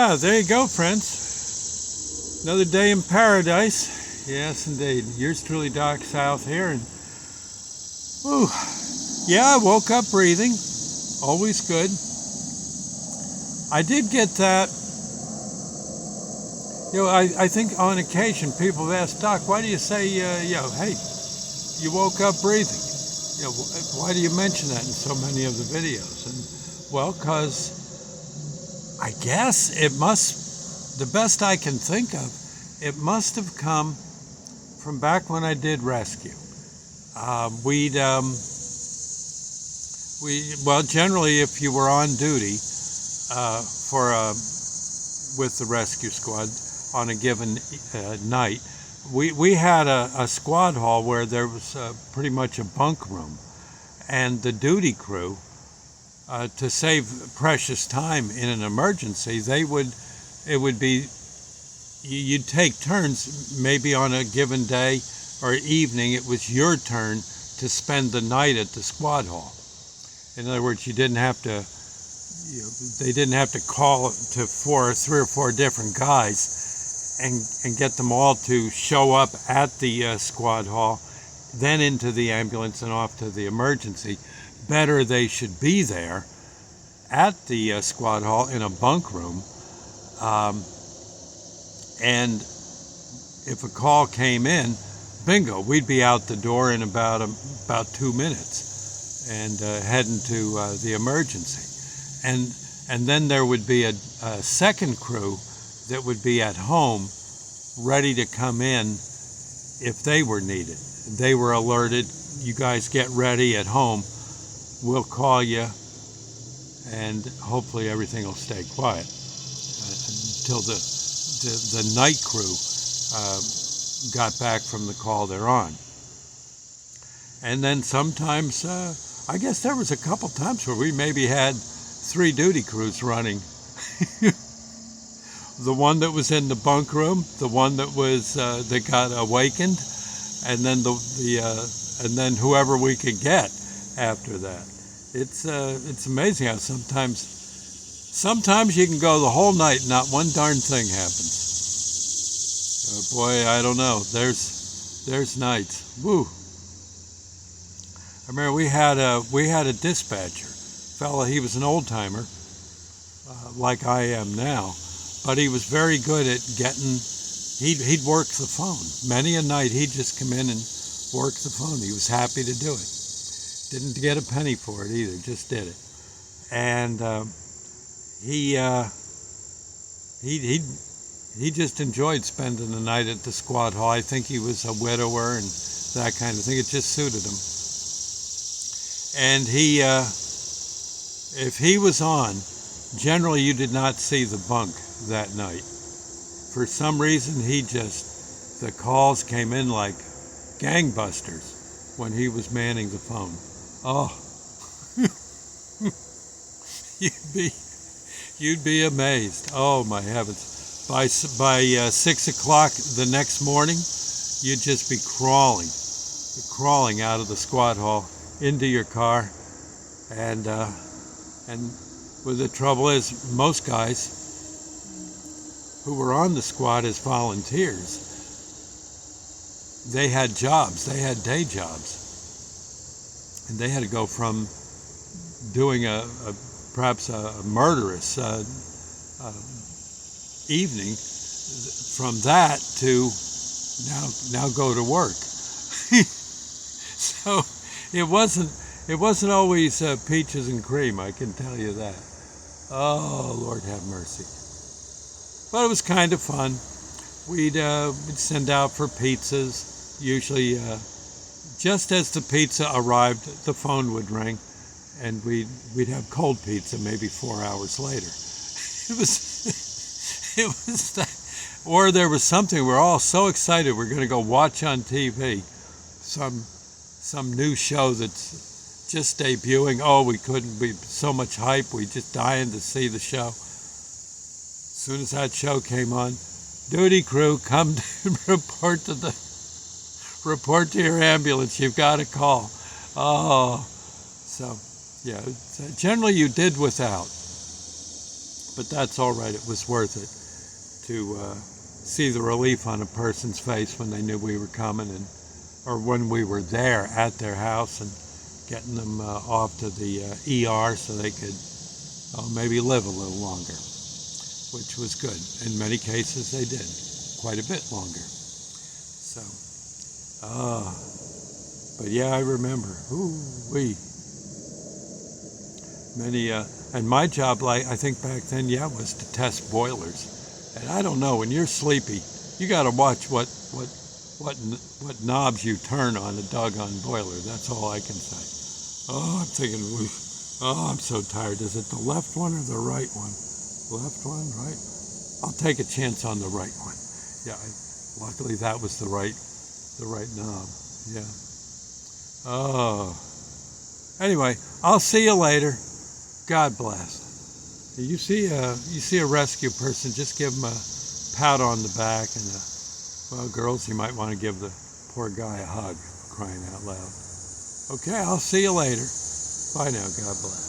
Ah, there you go, friends. Another day in paradise. Yes, indeed. Yours truly, Doc South here, and whew, yeah, I woke up breathing. Always good. I did get that. I think on occasion people have asked, Doc, why do you say, hey, you woke up breathing? Why do you mention that in so many of the videos? And well, because I guess it must, the best I can think of, it must have come from back when I did rescue. Well, generally, if you were on duty with the rescue squad on a given night, we had a squad hall where there was pretty much a bunk room, and the duty crew, to save precious time in an emergency, you'd take turns. Maybe on a given day or evening, it was your turn to spend the night at the squad hall. In other words, they didn't have to call to three or four different guys and get them all to show up at the squad hall, then into the ambulance and off to the emergency. Better they should be there at the squad hall in a bunk room, and if a call came in, bingo, we'd be out the door in about 2 minutes and heading to the emergency. And then there would be a second crew that would be at home ready to come in if they were needed. They were alerted, you guys get ready at home, we'll call you, and hopefully everything will stay quiet until the night crew got back from the call they're on. And then sometimes, I guess there was a couple times where we maybe had 3 duty crews running. The one that was in the bunk room, the one that was that got awakened, and then and then whoever we could get after that. It's amazing how sometimes you can go the whole night and not one darn thing happens. Boy, I don't know. There's nights. Woo. I remember we had a dispatcher fella. He was an old timer, like I am now, but he was very good at getting. He'd work the phone. Many a night he'd just come in and work the phone. He was happy to do it. Didn't get a penny for it either. Just did it. And he just enjoyed spending the night at the squad hall. I think he was a widower and that kind of thing. It just suited him. And if he was on, generally you did not see the bunk that night. For some reason, the calls came in like gangbusters when he was manning the phone. Oh, you'd be amazed. Oh my heavens. By 6 o'clock the next morning, you'd just be crawling out of the squad hall into your car, and the trouble is, most guys who were on the squad as volunteers, they had jobs, they had day jobs, and they had to go from doing perhaps a murderous evening, from that to now go to work. So it wasn't always peaches and cream, I can tell you that. Oh, Lord have mercy. But it was kind of fun. We'd send out for pizzas. Usually, just as the pizza arrived, the phone would ring, and we'd have cold pizza maybe 4 hours later. It was that, or there was something we're all so excited we're going to go watch on TV, some new show that's just debuting. Oh, we couldn't be so much hype. We just dying to see the show. As soon as that show came on, duty crew, come to report to your ambulance. You've got a call. Oh, so yeah. Generally, you did without. but that's all right. It was worth it to see the relief on a person's face when they knew we were coming, and or when we were there at their house and getting them off to the ER so they could maybe live a little longer, which was good. In many cases, they did quite a bit longer. So, but yeah, I remember. Many, and my job, like I think back then, was to test boilers. And I don't know, when you're sleepy, you got to watch what knobs you turn on a doggone boiler. That's all I can say. I'm thinking, I'm so tired. Is it the left one or the right one? Left one, right? I'll take a chance on the right one. Yeah, luckily that was the right knob. Yeah. Anyway, I'll see you later. God bless. You see a rescue person, just give them a pat on the back, and well, girls, you might want to give the poor guy a hug, crying out loud. Okay, I'll see you later. Bye now. God bless.